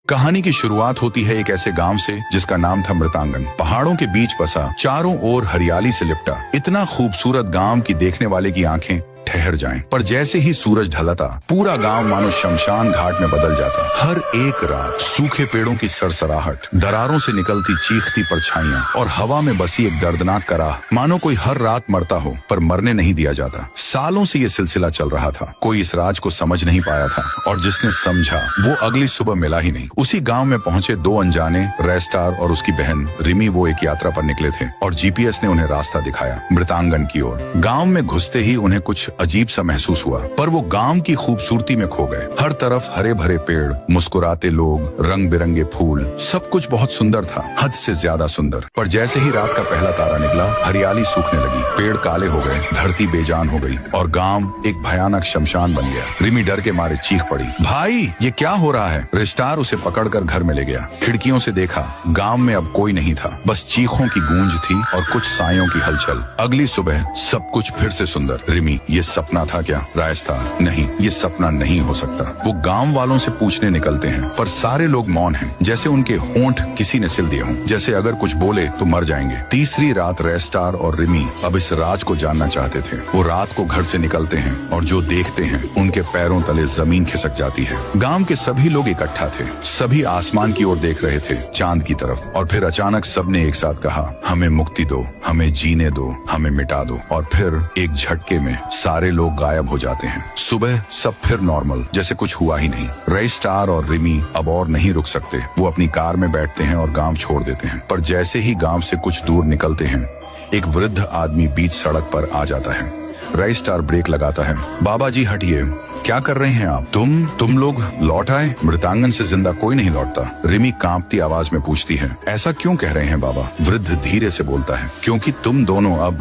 कहानी की शुरुआत होती है एक ऐसे गांव से जिसका नाम था मृतांगन। पहाड़ों के बीच बसा, चारों ओर हरियाली से लिपटा, इतना खूबसूरत गांव की देखने वाले की आंखें ठहर जाएं। पर जैसे ही सूरज ढलता, पूरा गांव मानो शमशान घाट में बदल जाता। हर एक रात सूखे पेड़ों की सरसराहट, दरारों से निकलती चीखती परछाइयां और हवा में बसी एक दर्दनाक कराह, मानो कोई हर रात मरता हो पर मरने नहीं दिया जाता। सालों से ये सिलसिला चल रहा था। कोई इस राज को समझ नहीं पाया था और जिसने समझा वो अगली सुबह मिला ही नहीं। उसी गांव में पहुंचे दो अनजाने, रेस्टार और उसकी बहन रिमी। वो एक यात्रा पर निकले थे और जीपीएस ने उन्हें रास्ता दिखाया मृतांगन की ओर। गांव में घुसते ही उन्हें कुछ अजीब सा महसूस हुआ, पर वो गांव की खूबसूरती में खो गए। हर तरफ हरे भरे पेड़, मुस्कुराते लोग, रंग बिरंगे फूल, सब कुछ बहुत सुंदर था, हद से ज्यादा सुंदर। पर जैसे ही रात का पहला तारा निकला, हरियाली सूखने लगी, पेड़ काले हो गए, धरती बेजान हो गई और गांव एक भयानक शमशान बन गया। रिमी डर के मारे चीख पड़ी, भाई ये क्या हो रहा है? रेस्टार उसे पकड़कर घर में ले गया। खिड़कियों से देखा, गांव में अब कोई नहीं था, बस चीखों की गूंज थी और कुछ सायों की हलचल। अगली सुबह सब कुछ फिर से सुंदर। रिमी, ये सपना था क्या? रायस्तार, नहीं, ये सपना नहीं हो सकता। वो गांव वालों से पूछने निकलते हैं, पर सारे लोग मौन हैं, जैसे उनके होंठ किसी ने सिल दिए हों, जैसे अगर कुछ बोले तो मर जाएंगे। तीसरी रात रेस्टार और रिमी अब इस राज को जानना चाहते थे। वो रात को घर से निकलते हैं और जो देखते हैं उनके पैरों तले जमीन खिसक जाती है। गांव के सभी लोग इकट्ठा थे, सभी आसमान की ओर देख रहे थे, चांद की तरफ। और फिर अचानक सबने एक साथ कहा, हमें मुक्ति दो, हमें जीने दो, हमें मिटा दो। और फिर एक झटके में सारे लोग गायब हो जाते हैं। सुबह सब फिर नॉर्मल, जैसे कुछ हुआ ही नहीं। रेस्टार और रिमी अब और नहीं रुक सकते। वो अपनी कार में बैठते हैं और गांव छोड़ देते हैं। पर जैसे ही गांव से कुछ दूर निकलते हैं, एक वृद्ध आदमी बीच सड़क पर आ जाता है। रेस्टार ब्रेक लगाता है। बाबा जी हटिए, क्या कर रहे हैं आप? तुम लोग लौट आए? मृतांगन से जिंदा कोई नहीं लौटता। रिमी कांपती आवाज में पूछती है। ऐसा क्यों कह रहे हैं बाबा? वृद्ध धीरे से बोलता है, क्योंकि तुम दोनों अब